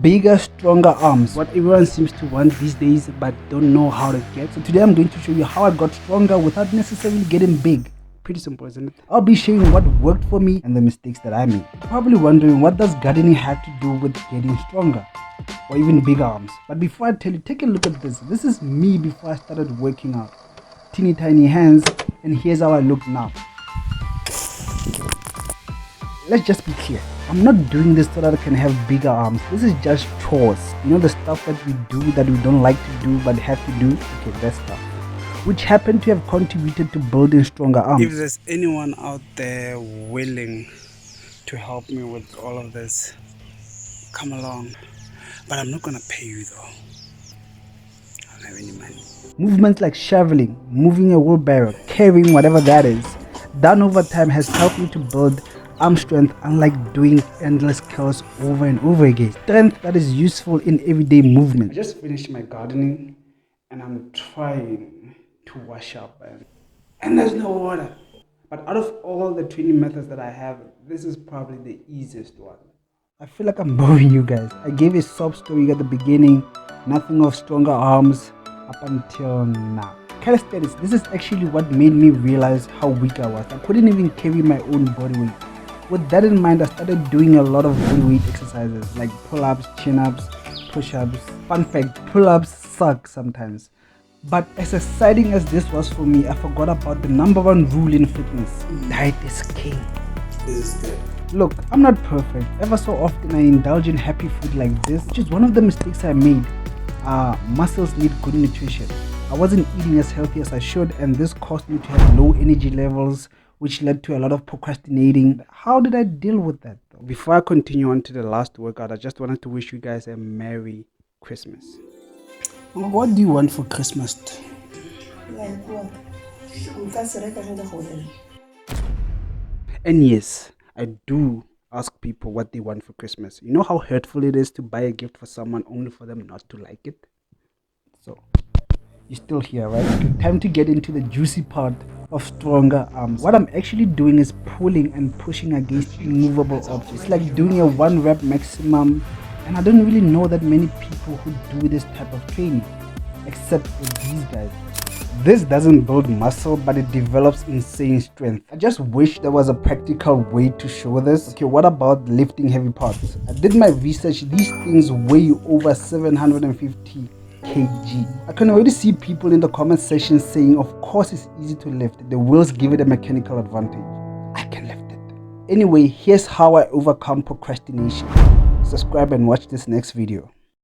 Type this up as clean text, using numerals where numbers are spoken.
Bigger, stronger arms, what everyone seems to want these days but don't know how to get. So today I'm going to show you how I got stronger without necessarily getting big. Pretty simple, isn't it? I'll be showing what worked for me and the mistakes that I made. You're probably wondering, what does gardening have to do with getting stronger or even bigger arms? But before I tell you, take a look at this. This is me before I started working out. Teeny tiny hands, and here's how I look now. Let's just be clear. I'm not doing this so that I can have bigger arms. This is just chores. You know, the stuff that we do that we don't like to do but have to do? Okay, that stuff. Which happen to have contributed to building stronger arms. If there's anyone out there willing to help me with all of this, come along. But I'm not gonna pay you though. I don't have any money. Movements like shoveling, moving a wheelbarrow, carrying whatever that is, done over time has helped me to build arm strength, unlike doing endless curls over and over again. Strength that is useful in everyday movement. I just finished my gardening and I'm trying to wash up and there's no water. But out of all the training methods that I have, this is probably the easiest one. I feel like I'm boring you guys. I gave a sob story at the beginning, nothing of stronger arms up until now. Calisthenics, this is actually what made me realize how weak I was. I couldn't even carry my own body weight. With that in mind, I started doing a lot of body weight exercises like pull-ups, chin-ups, push-ups. Fun fact, pull-ups suck sometimes. But as exciting as this was for me, I forgot about the #1 rule in fitness. Diet is king. This is good. Look, I'm not perfect. Ever so often I indulge in happy food like this, which is one of the mistakes I made. Muscles need good nutrition. I wasn't eating as healthy as I should, and this caused me to have low energy levels, which led to a lot of procrastinating. How did I deal with that though? Before I continue on to the last workout, I just wanted to wish you guys a Merry Christmas. What do you want for Christmas? Like what? And yes, I do ask people what they want for Christmas. You know how hurtful it is to buy a gift for someone only for them not to like it? So, you're still here, right? Okay, time to get into the juicy part of stronger arms. What I'm actually doing is pulling and pushing against immovable objects. It's like doing a 1 rep maximum, and I don't really know that many people who do this type of training, except for these guys. This doesn't build muscle, but it develops insane strength. I just wish there was a practical way to show this. Okay, what about lifting heavy parts? I did my research. These things weigh over 750 kg. I can already see people in the comment section saying, of course it's easy to lift. The wheels give it a mechanical advantage. I can lift it. Anyway, here's how I overcome procrastination. Subscribe and watch this next video.